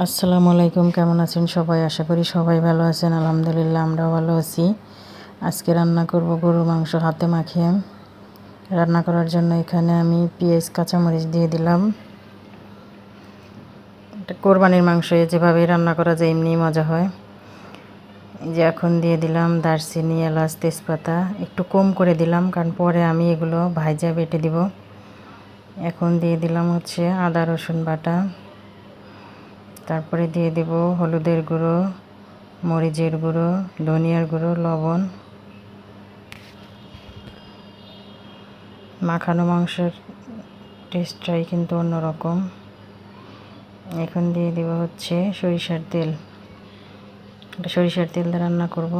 আসসালামু আলাইকুম, কেমন আছেন সবাই? আশা করি সবাই ভালো আছেন। আলহামদুলিল্লাহ আমরাও ভালো আছি। আজকে রান্না করব গরুর মাংস হাতে মাখিয়ে। রান্না করার জন্য এখানে আমি পেঁয়াজ কাঁচামরিচ দিয়ে দিলাম। এটা কোরবানির মাংস, যেভাবে রান্না করা যায় এমনিই মজা হয়। এই যে এখন দিয়ে দিলাম দারচিনি, এলাচ, তেজপাতা। একটু কম করে দিলাম কারণ পরে আমি এগুলো ভাজা বেটে দিব। এখন দিয়ে দিলাম আদা রসুন বাটা। তারপরে দিয়ে দেব হলুদের গুঁড়ো, মরিচের গুঁড়ো, ধনিয়ার গুঁড়ো, লবণ। মাখানো মাংসের টেস্টটাই কিন্তু অন্যরকম। এখন দিয়ে দেব সরিষার তেল। সরিষার তেল দিয়ে রান্না করব।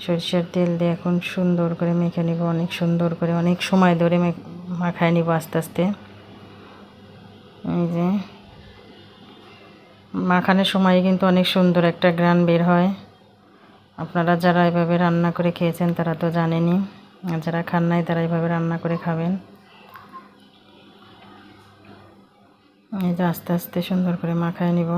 সরিষার তেল দিয়ে এখন সুন্দর করে মেখে নিব, অনেক সুন্দর করে, অনেক সময় ধরে মাখায় নিব আস্তে আস্তে। এই যে মাখানোর সময় কিন্তু অনেক সুন্দর একটা ঘ্রাণ বের হয়। আপনারা যারা এভাবে রান্না করে খেয়েছেন তারা তো জানেনই, আর যারা খান নাই তারা এভাবে রান্না করে খাবেন। এই যে আস্তে আস্তে সুন্দর করে মাখায় নিব।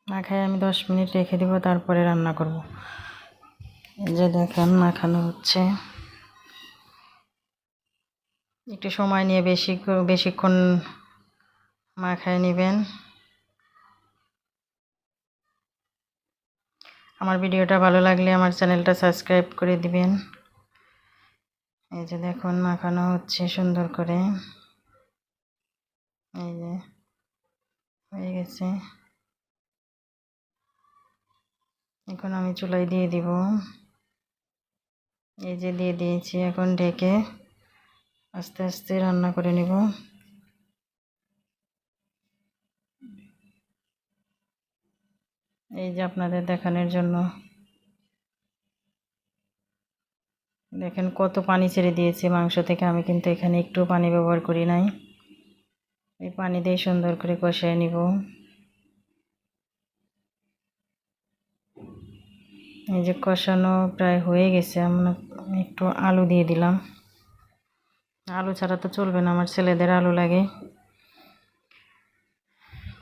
মাখায় আমি 10 মিনিট রেখে দিব, তারপরে রান্না করব। এই যে দেখেন মাখানো হচ্ছে। একটু সময় নিয়ে বেশিক্ষণ মাখায় নেবেন। আমার ভিডিওটা ভালো লাগলে আমার চ্যানেলটা সাবস্ক্রাইব করে দিবেন। এই যে দেখুন মাখানো হচ্ছে সুন্দর করে। এই যে হয়ে গেছে। এখন আমি চুলায় দিয়ে দিব। এই যে দিয়ে দিয়েছি, এখন ঢেকে আস্তে আস্তে রান্না করে নিব। এই যে আপনাদের দেখানোর জন্য দেখেন কত পানি ছেড়ে দিয়েছে মাংস থেকে। আমি কিন্তু এখানে একটু পানি ব্যবহার করি নাই। এই পানি দিয়ে সুন্দর করে কষিয়ে নিব। এই যে কষানো প্রায় হয়ে গেছে। আমি একটু আলু দিয়ে দিলাম। আলু ছাড়া তো চলবে না, আমার ছেলেদের আলু লাগে।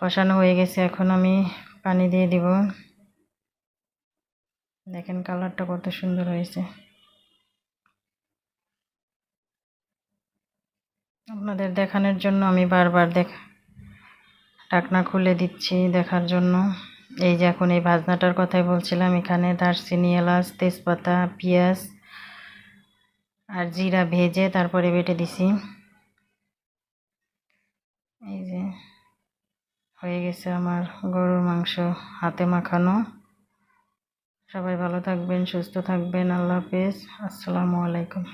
কষানো হয়ে গেছে, এখন আমি পানি দিয়ে দিব। দেখেন কালারটা কত সুন্দর হয়েছে। আপনাদের দেখানোর জন্য আমি বারবার ঢাকনা খুলে দিচ্ছি দেখার জন্য। এই যে এখন এই ভাজনাটার কথাই বলছিলাম, এখানে দারচিনি, এলাচ, তেজপাতা, পেঁয়াজ আর জিরা ভেজে তারপরে বেটে দিছি। এই যে হয়ে গেছে আমার গরুর মাংস হাতে মাখানো। সবাই ভালো থাকবেন, সুস্থ থাকবেন। আল্লাহ হাফেজ। আসসালামু আলাইকুম।